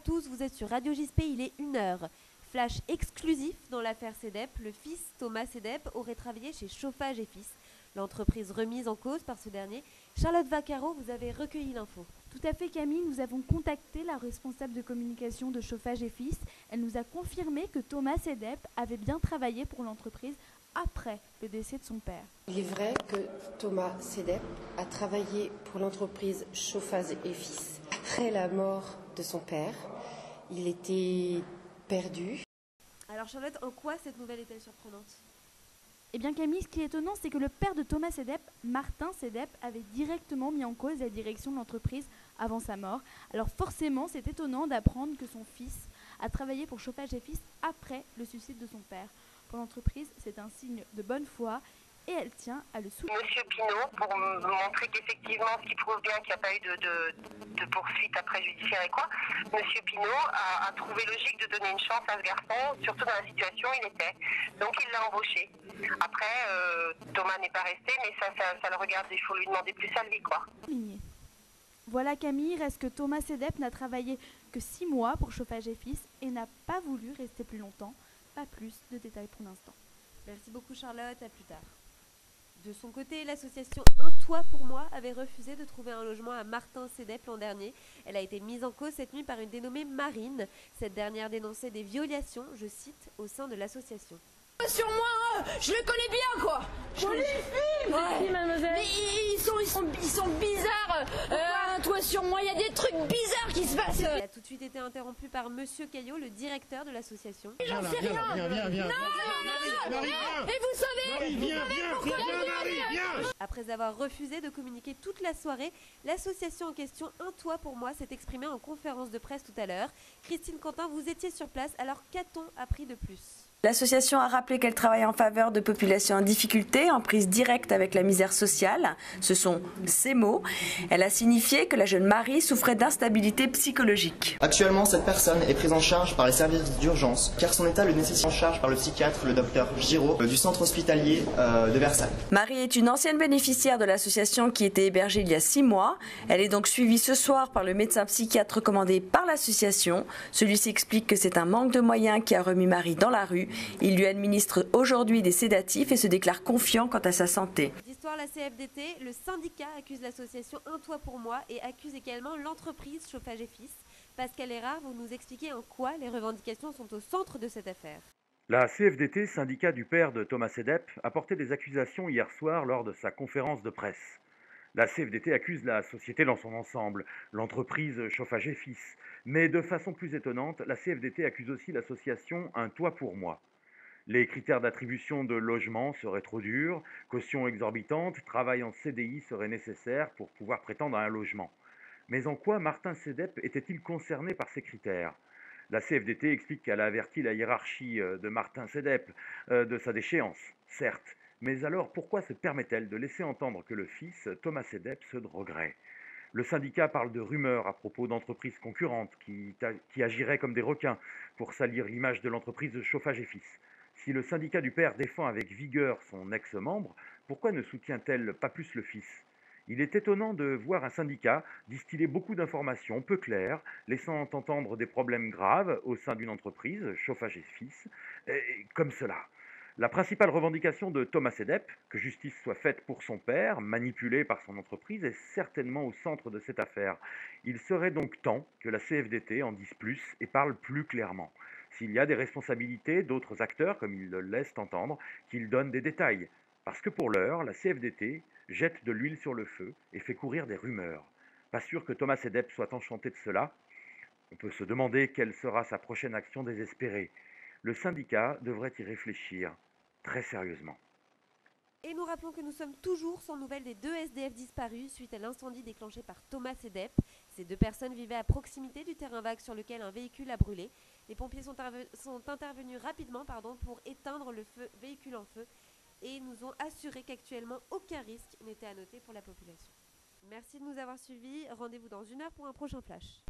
tous, vous êtes sur Radio JSP, il est 1h. Flash exclusif dans l'affaire CEDEP, le fils Thomas CEDEP aurait travaillé chez Chauffage et Fils, l'entreprise remise en cause par ce dernier. Charlotte Vaccaro, vous avez recueilli l'info. Tout à fait Camille, nous avons contacté la responsable de communication de Chauffage et Fils. Elle nous a confirmé que Thomas CEDEP avait bien travaillé pour l'entreprise après le décès de son père. Il est vrai que Thomas CEDEP a travaillé pour l'entreprise Chauffage et Fils. Après la mort de son père, il était perdu. Alors Charlotte, en quoi cette nouvelle est-elle surprenante ? Eh bien Camille, ce qui est étonnant, c'est que le père de Thomas CEDEP, Martin CEDEP, avait directement mis en cause la direction de l'entreprise avant sa mort. Alors forcément, c'est étonnant d'apprendre que son fils a travaillé pour Chauffage et Fils après le suicide de son père. Pour l'entreprise, c'est un signe de bonne foi et elle tient à le soutenir. Monsieur Pinault, pour me montrer qu'effectivement, ce qui prouve bien qu'il n'y a pas eu de poursuite après judiciaire et quoi, Monsieur Pinault a trouvé logique de donner une chance à ce garçon, surtout dans la situation où il était. Donc il l'a embauché. Après, Thomas n'est pas resté, mais ça le regarde, il faut lui demander plus à lui, quoi. Voilà Camille, reste que Thomas CEDEP n'a travaillé que 6 mois pour Chauffage et Fils et n'a pas voulu rester plus longtemps. Pas plus de détails pour l'instant. Merci beaucoup Charlotte, à plus tard. De son côté, l'association Un Toit pour moi avait refusé de trouver un logement à Martin CEDEP l'an dernier. Elle a été mise en cause cette nuit par une dénommée Marine. Cette dernière dénonçait des violations, je cite, au sein de l'association. Sur moi, je le connais bien quoi. Les filles, ouais. Mademoiselle. Mais ils sont bizarres. Un toit sur moi, il y a des trucs bizarres qui se passent. Elle a tout de suite été interrompue par Monsieur Caillot, le directeur de l'association. J'en sais rien. Viens. Non. Et vous savez, Viens. Après avoir refusé de communiquer toute la soirée, l'association en question Un Toit pour moi s'est exprimée en conférence de presse tout à l'heure. Christine Quentin, vous étiez sur place, alors qu'a-t-on appris de plus ? L'association a rappelé qu'elle travaille en faveur de populations en difficulté, en prise directe avec la misère sociale. Ce sont ses mots. Elle a signifié que la jeune Marie souffrait d'instabilité psychologique. Actuellement, cette personne est prise en charge par les services d'urgence, car son état le nécessite en charge par le psychiatre, le docteur Giraud, du centre hospitalier de Versailles. Marie est une ancienne bénéficiaire de l'association qui était hébergée il y a 6 mois. Elle est donc suivie ce soir par le médecin psychiatre recommandé par l'association. Celui-ci explique que c'est un manque de moyens qui a remis Marie dans la rue. Il lui administre aujourd'hui des sédatifs et se déclare confiant quant à sa santé. D'histoire, la CFDT, le syndicat accuse l'association Un Toit pour moi et accuse également l'entreprise Chauffage et Fils. Pascal Erard, vous nous expliquez en quoi les revendications sont au centre de cette affaire. La CFDT, syndicat du père de Thomas CEDEP, a porté des accusations hier soir lors de sa conférence de presse. La CFDT accuse la société dans son ensemble, l'entreprise Chauffage et Fils. Mais de façon plus étonnante, la CFDT accuse aussi l'association Un Toit pour moi. Les critères d'attribution de logement seraient trop durs, caution exorbitante, travail en CDI serait nécessaire pour pouvoir prétendre à un logement. Mais en quoi Martin CEDEP était-il concerné par ces critères ? La CFDT explique qu'elle a averti la hiérarchie de Martin CEDEP de sa déchéance, certes. Mais alors pourquoi se permet-elle de laisser entendre que le fils, Thomas CEDEP, se droguerait ? Le syndicat parle de rumeurs à propos d'entreprises concurrentes qui agiraient comme des requins pour salir l'image de l'entreprise Chauffage et Fils. Si le syndicat du père défend avec vigueur son ex-membre, pourquoi ne soutient-elle pas plus le fils ? Il est étonnant de voir un syndicat distiller beaucoup d'informations peu claires, laissant entendre des problèmes graves au sein d'une entreprise, Chauffage et Fils, comme cela. La principale revendication de Thomas CEDEP, que justice soit faite pour son père, manipulé par son entreprise, est certainement au centre de cette affaire. Il serait donc temps que la CFDT en dise plus et parle plus clairement. S'il y a des responsabilités d'autres acteurs, comme ils le laissent entendre, qu'ils donnent des détails. Parce que pour l'heure, la CFDT jette de l'huile sur le feu et fait courir des rumeurs. Pas sûr que Thomas CEDEP soit enchanté de cela. On peut se demander quelle sera sa prochaine action désespérée. Le syndicat devrait y réfléchir très sérieusement. Et nous rappelons que nous sommes toujours sans nouvelles des 2 SDF disparus suite à l'incendie déclenché par Thomas CEDEP. Ces 2 personnes vivaient à proximité du terrain vague sur lequel un véhicule a brûlé. Les pompiers sont intervenus rapidement pour éteindre le véhicule en feu et nous ont assuré qu'actuellement aucun risque n'était à noter pour la population. Merci de nous avoir suivis. Rendez-vous dans 1 heure pour un prochain flash.